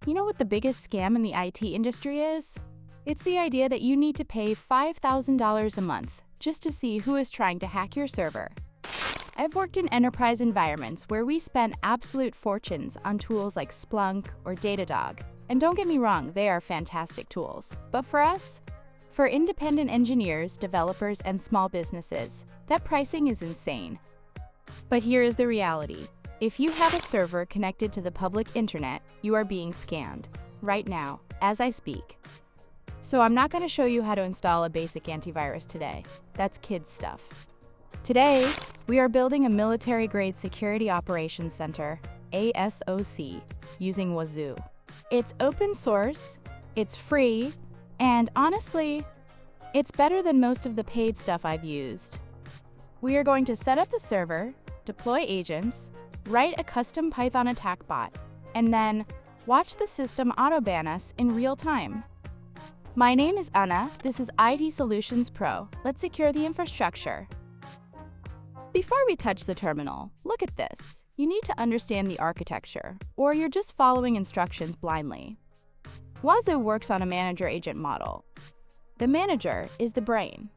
You know what the biggest scam in the IT industry is? It's the idea that you need to pay $5,000 a month just to see who is trying to hack your server. I've worked in enterprise environments where we spent absolute fortunes on tools like Splunk or Datadog. And don't get me wrong, they are fantastic tools. But for us, for independent engineers, developers, and small businesses, that pricing is insane. But here is the reality. If you have a server connected to the public internet, you are being scanned, right now, as I speak. So I'm not going to show you how to install a basic antivirus today. That's kids' stuff. Today, we are building a military-grade security operations center, ASOC, using Wazuh. It's open source, it's free, and honestly, it's better than most of the paid stuff I've used. We are going to set up the server, deploy agents, write a custom Python attack bot, and then watch the system auto-ban us in real time. My name is Anna, this is IT Solutions Pro. Let's secure the infrastructure. Before we touch the terminal, look at this. You need to understand the architecture, or you're just following instructions blindly. Wazuh works on a manager-agent model. The manager is the brain.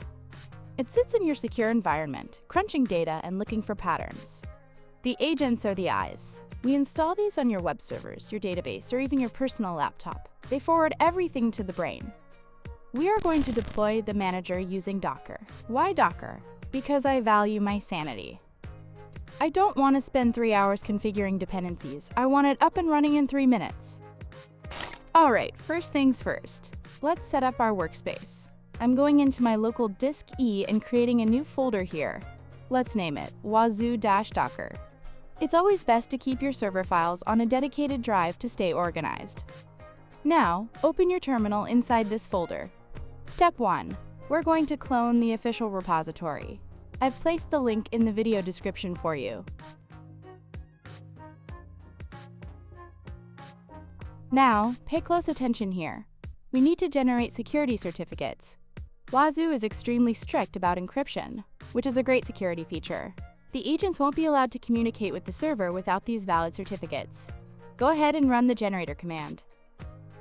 It sits in your secure environment, crunching data and looking for patterns. The agents are the eyes. We install these on your web servers, your database, or even your personal laptop. They forward everything to the brain. We are going to deploy the manager using Docker. Why Docker? Because I value my sanity. I don't want to spend 3 hours configuring dependencies. I want it up and running in 3 minutes. All right, first things first. Let's set up our workspace. I'm going into my local disk E and creating a new folder here. Let's name it Wazuh-Docker. It's always best to keep your server files on a dedicated drive to stay organized. Now, open your terminal inside this folder. Step 1. We're going to clone the official repository. I've placed the link in the video description for you. Now, pay close attention here. We need to generate security certificates. Wazuh is extremely strict about encryption, which is a great security feature. The agents won't be allowed to communicate with the server without these valid certificates. Go ahead and run the generator command.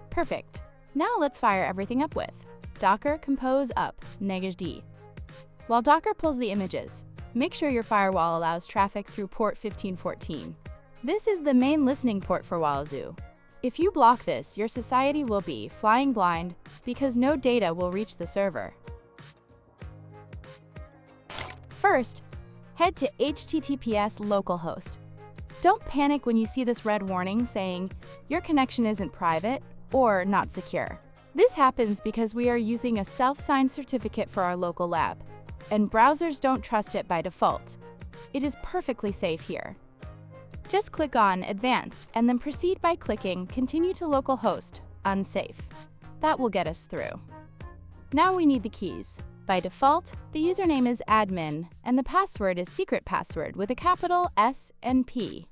Perfect. Now let's fire everything up with Docker compose up -d. While Docker pulls the images, make sure your firewall allows traffic through port 1514. This is the main listening port for Wazuh. If you block this, your society will be flying blind because no data will reach the server. First, head to HTTPS localhost. Don't panic when you see this red warning saying your connection isn't private or not secure. This happens because we are using a self-signed certificate for our local lab, and browsers don't trust it by default. It is perfectly safe here. Just click on Advanced and then proceed by clicking Continue to localhost, unsafe. That will get us through. Now we need the keys. By default, the username is admin, and the password is secret password with a capital S and P.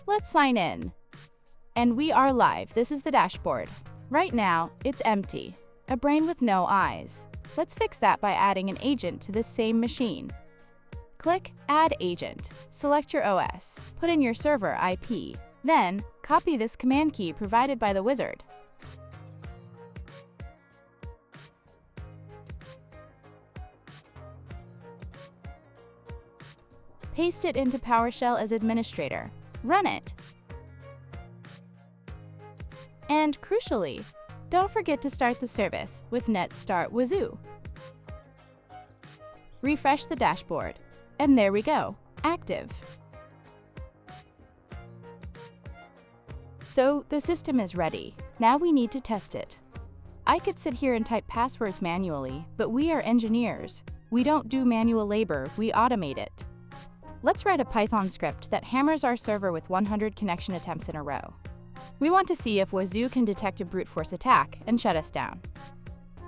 Let's sign in. And we are live. This is the dashboard. Right now, it's empty. A brain with no eyes. Let's fix that by adding an agent to this same machine. Click Add Agent. Select your OS. Put in your server IP. Then, copy this command key provided by the wizard. Paste it into PowerShell as administrator. Run it. And crucially, don't forget to start the service with Net Start Wazuh. Refresh the dashboard, and there we go, active. So the system is ready. Now we need to test it. I could sit here and type passwords manually, but we are engineers. We don't do manual labor, we automate it. Let's write a Python script that hammers our server with 100 connection attempts in a row. We want to see if Wazuh can detect a brute force attack and shut us down.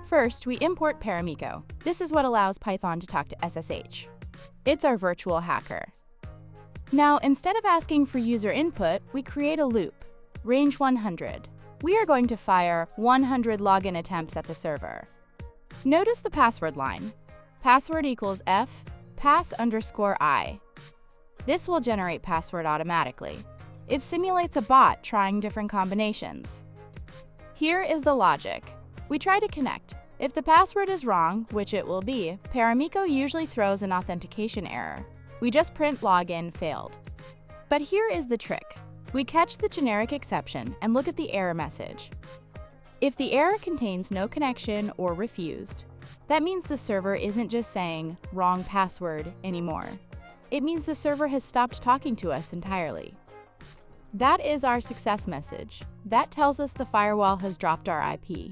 First, we import Paramiko. This is what allows Python to talk to SSH. It's our virtual hacker. Now, instead of asking for user input, we create a loop, range 100. We are going to fire 100 login attempts at the server. Notice the password line. Password equals F, pass_I. This will generate password automatically. It simulates a bot trying different combinations. Here is the logic. We try to connect. If the password is wrong, which it will be, Paramiko usually throws an authentication error. We just print login failed. But here is the trick. We catch the generic exception and look at the error message. If the error contains no connection or refused, that means the server isn't just saying wrong password anymore. It means the server has stopped talking to us entirely. That is our success message. That tells us the firewall has dropped our IP.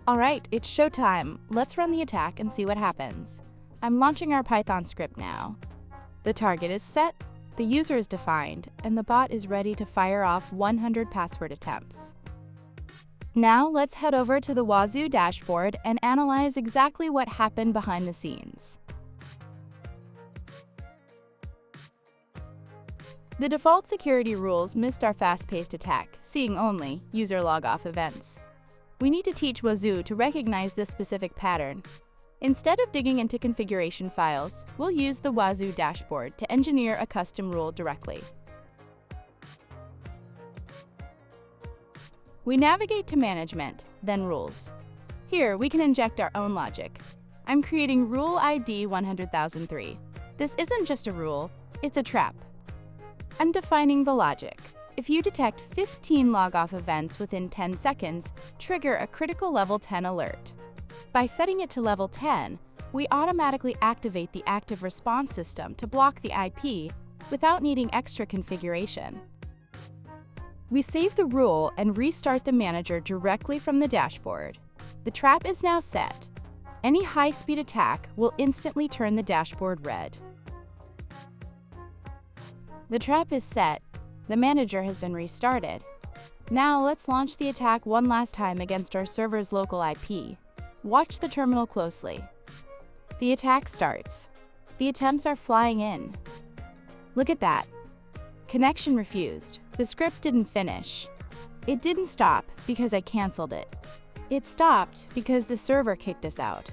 Alright, it's showtime. Let's run the attack and see what happens. I'm launching our Python script now. The target is set, the user is defined, and the bot is ready to fire off 100 password attempts. Now let's head over to the Wazuh dashboard and analyze exactly what happened behind the scenes. The default security rules missed our fast-paced attack, seeing only user log-off events. We need to teach Wazuh to recognize this specific pattern. Instead of digging into configuration files, we'll use the Wazuh dashboard to engineer a custom rule directly. We navigate to Management, then Rules. Here, we can inject our own logic. I'm creating Rule ID 100,003. This isn't just a rule, it's a trap. I'm defining the logic. If you detect 15 log-off events within 10 seconds, trigger a critical level 10 alert. By setting it to level 10, we automatically activate the active response system to block the IP without needing extra configuration. We save the rule and restart the manager directly from the dashboard. The trap is now set. Any high-speed attack will instantly turn the dashboard red. The trap is set. The manager has been restarted. Now let's launch the attack one last time against our server's local IP. Watch the terminal closely. The attack starts. The attempts are flying in. Look at that. Connection refused. The script didn't finish. It didn't stop because I canceled it. It stopped because the server kicked us out.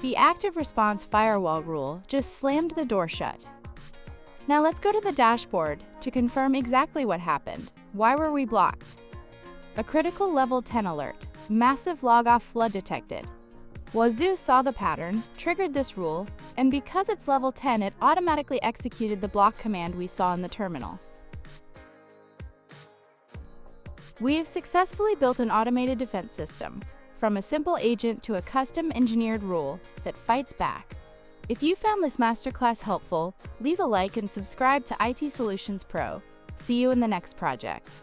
The active response firewall rule just slammed the door shut. Now let's go to the dashboard to confirm exactly what happened. Why were we blocked? A critical level 10 alert. Massive log-off flood detected. Wazuh saw the pattern, triggered this rule, and because it's level 10, it automatically executed the block command we saw in the terminal. We have successfully built an automated defense system, from a simple agent to a custom-engineered rule that fights back. If you found this masterclass helpful, leave a like and subscribe to IT Solutions Pro. See you in the next project.